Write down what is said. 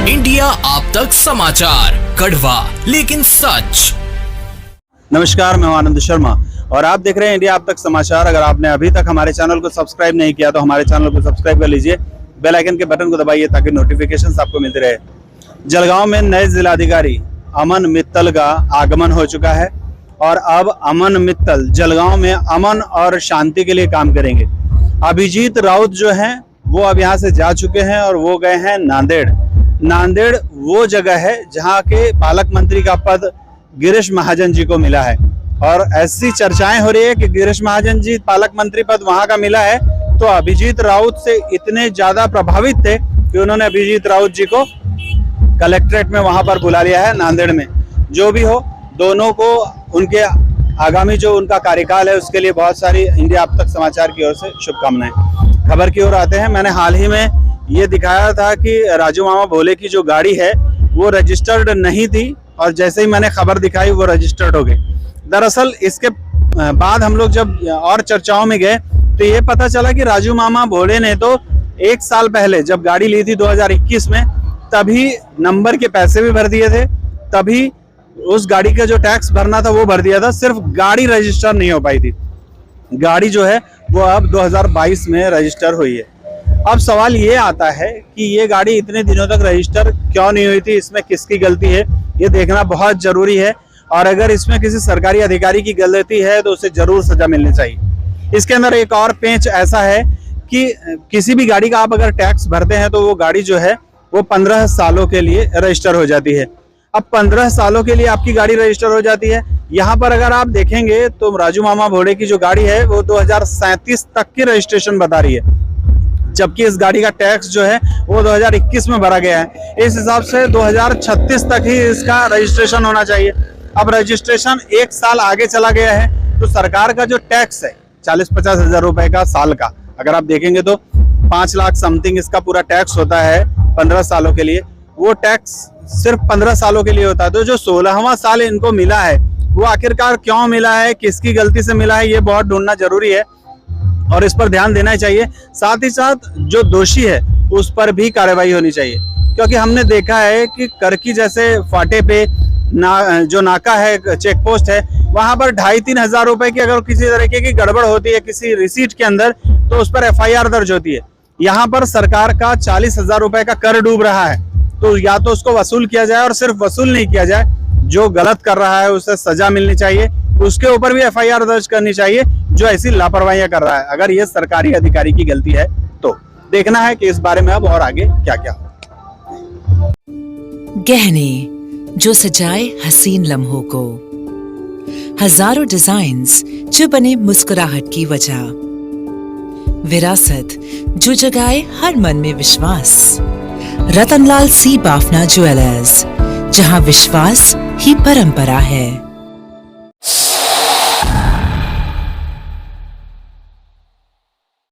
India आप तक समाचार, कड़वा लेकिन सच। नमस्कार, मैं आनंद शर्मा और आप देख रहे हैं इंडिया आप तक समाचार। अगर आपने अभी तक हमारे चैनल को सब्सक्राइब नहीं किया तो हमारे चैनल को सब्सक्राइब कर लीजिए, बेल आइकन के बटन को दबाइए ताकि नोटिफिकेशंस आपको मिलते रहे। जलगांव में नए जिलाधिकारी अमन मित्तल का आगमन हो चुका है और अब अमन मित्तल जलगांव में अमन और शांति के लिए काम करेंगे। अभिजीत राउत जो हैं वो अब यहाँ से जा चुके हैं और वो गए हैं नांदेड़। नांदेड़ वो जगह है जहाँ के पालक मंत्री का पद गिरीश महाजन जी को मिला है और ऐसी चर्चाएं हो रही है कि गिरीश महाजन जी पालक मंत्री पद वहां का मिला है तो अभिजीत राउत से इतने ज्यादा प्रभावित थे कि उन्होंने अभिजीत राउत जी को कलेक्ट्रेट में वहां पर बुला लिया है नांदेड़ में। जो भी हो, दोनों को उनके आगामी जो उनका कार्यकाल है उसके लिए बहुत सारी इंडिया अब तक समाचार की ओर से शुभकामनाएं। खबर की ओर आते हैं। मैंने हाल ही में ये दिखाया था कि राजू मामा भोले की जो गाड़ी है वो रजिस्टर्ड नहीं थी और जैसे ही मैंने खबर दिखाई वो रजिस्टर्ड हो गई। दरअसल इसके बाद हम लोग जब और चर्चाओं में गए तो ये पता चला कि राजू मामा भोले ने तो 1 साल पहले जब गाड़ी ली थी 2021 में, तभी नंबर के पैसे भी भर दिए थे, तभी उस गाड़ी का जो टैक्स भरना था वो भर दिया था, सिर्फ गाड़ी रजिस्टर नहीं हो पाई थी। गाड़ी जो है वो अब 2022 में रजिस्टर हुई है। अब सवाल ये आता है कि ये गाड़ी इतने दिनों तक रजिस्टर क्यों नहीं हुई थी, इसमें किसकी गलती है ये देखना बहुत जरूरी है और अगर इसमें किसी सरकारी अधिकारी की गलती है तो उसे जरूर सजा मिलनी चाहिए। इसके अंदर एक और पेंच ऐसा है कि किसी भी गाड़ी का आप अगर टैक्स भरते हैं तो वो गाड़ी जो है वो 15 सालों के लिए रजिस्टर हो जाती है। अब 15 सालों के लिए आपकी गाड़ी रजिस्टर हो जाती है। यहाँ पर अगर आप देखेंगे तो राजू मामा भोले की जो गाड़ी है वो 2037 तक की रजिस्ट्रेशन बता रही है, जबकि इस गाड़ी का टैक्स जो है वो 2021 में भरा गया है। इस हिसाब से 2036 तक ही इसका रजिस्ट्रेशन होना चाहिए। अब रजिस्ट्रेशन 1 साल आगे चला गया है तो सरकार का जो टैक्स है 40-50 हज़ार रुपए का साल का, अगर आप देखेंगे तो 5 लाख समथिंग इसका पूरा टैक्स होता है 15 सालों के लिए। वो टैक्स सिर्फ 15 सालों के लिए होता है। तो जो 16वां साल इनको मिला है वो आखिरकार क्यों मिला है, किसकी गलती से मिला है, ये बहुत ढूंढना जरूरी है और इस पर ध्यान देना चाहिए। साथ ही साथ जो दोषी है उस पर भी कार्रवाई होनी चाहिए, क्योंकि हमने देखा है कि करकी जैसे फाटे पे जो नाका है, चेक पोस्ट है, वहां पर 2,500-3 हज़ार रुपए की अगर किसी तरीके की गड़बड़ होती है किसी रिसीट के अंदर तो उस पर FIR दर्ज होती है। यहाँ पर सरकार का 40,000 रुपए का कर डूब रहा है, तो या तो उसको वसूल किया जाए और सिर्फ वसूल नहीं किया जाए, जो गलत कर रहा है उसे सजा मिलनी चाहिए, उसके ऊपर भी FIR दर्ज करनी चाहिए जो ऐसी लापरवाहियां कर रहा है। अगर ये सरकारी अधिकारी की गलती है तो देखना है कि इस बारे में अब और आगे क्या क्या हो। गहने जो सजाए हसीन लम्हों को, हजारों डिजाइन्स जो बने मुस्कुराहट की वजह, विरासत जो जगाए हर मन में विश्वास। रतनलाल सी बाफना ज्वेलर्स, जहां विश्वास ही परंपरा है।